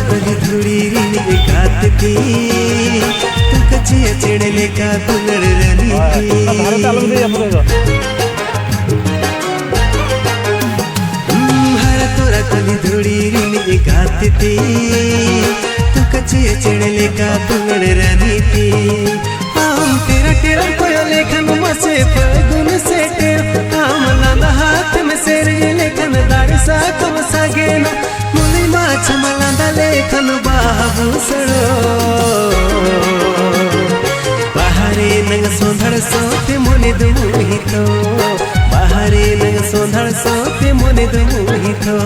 कली धुड़ी रीनी गाती तू कचिया चिड़ले का दुलड़ रनी हर तोरा कली धुड़ी रीनी गाती तू कचिया चिड़ले का दुलड़ रनी थी हम तेरा तेरा कोई लेखन मसे फगुन से हम लाना हाथ में सेर लेखन दार सा कम सागे मुली माछ मलांदा लेखन बाबू सड़ो बाहरे नंग सोंधड़ सोते मोने दुमुही तो बाहरे नंग सोंधड़ सोते मोने दुमुही तो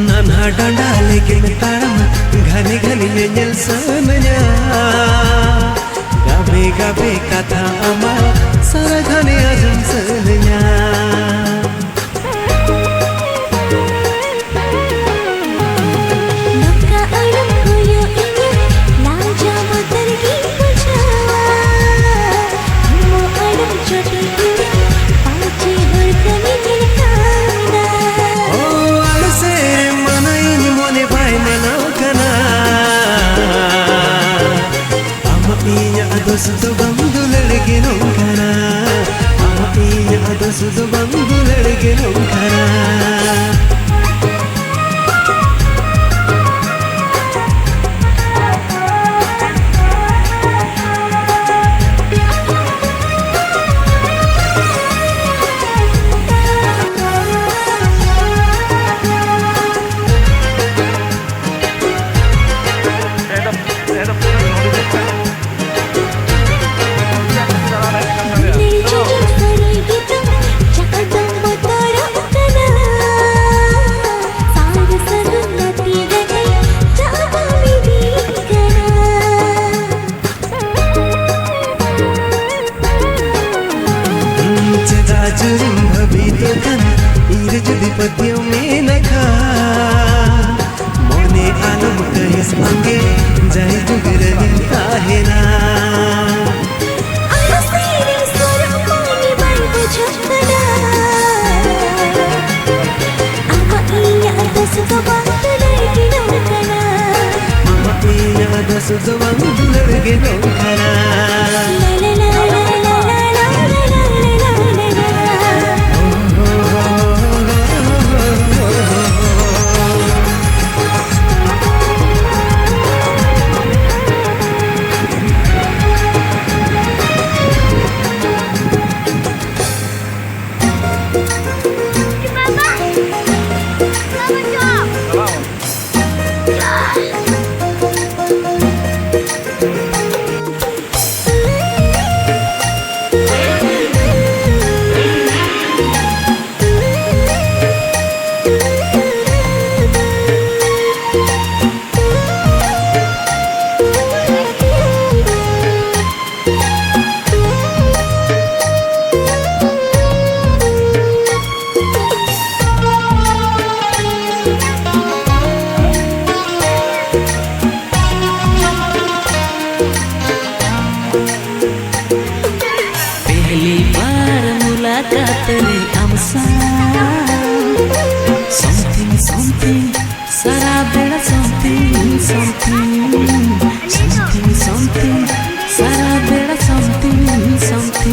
नन्हा डंडा लेकिन तारम घने घने नजल सनया गावे गावे कथा अमा सारा घने आजम सनया नक्का अलम कोयो इन्या लाजा मोतर की पूछा मो अलम छोटी पाची बरकनी निकाना ओ अलसे सुधु बंधु लड़के नौकरा सुधु बंधु लड़के नौकरा पतियों में नखा मोने आलम कहिस अंगे जाय जुगरनी ताहेना अलसेरी सोर मोनी बाई बुझकना अम्मा इया दस दबात लड़के नौकरा अम्मा इया दस दबात लड़के नौकरा something, सारा बेड़ा something.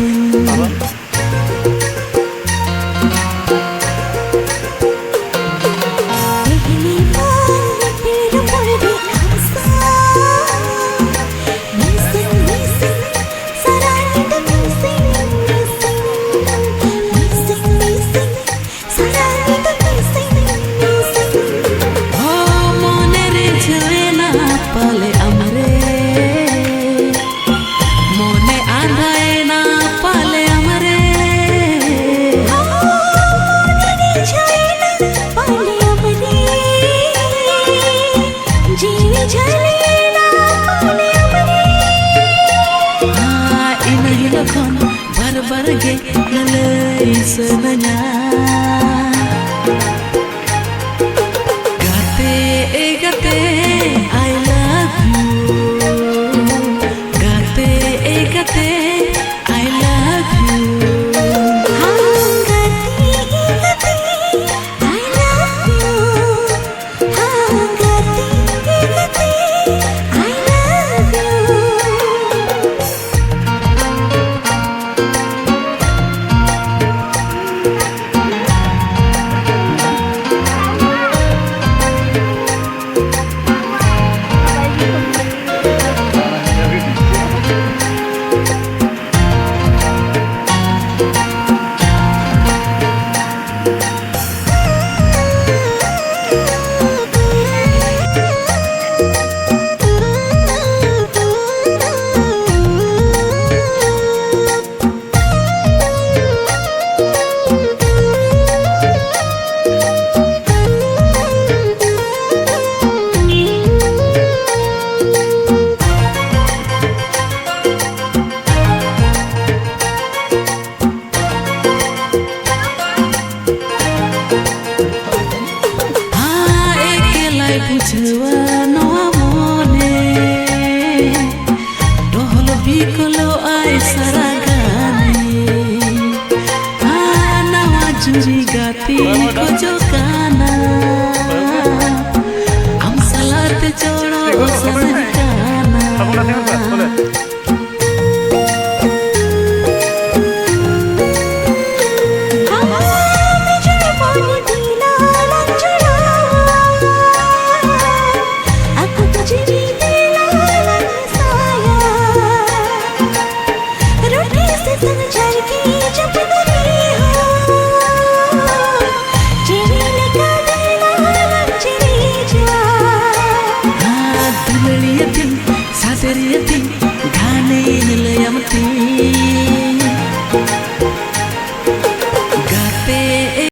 Barge lalai senanya gate I love you gate I love you Bujuan amone dohlo bikolo ai saragane ana wajuri gati ko jokana am salate choro sanakana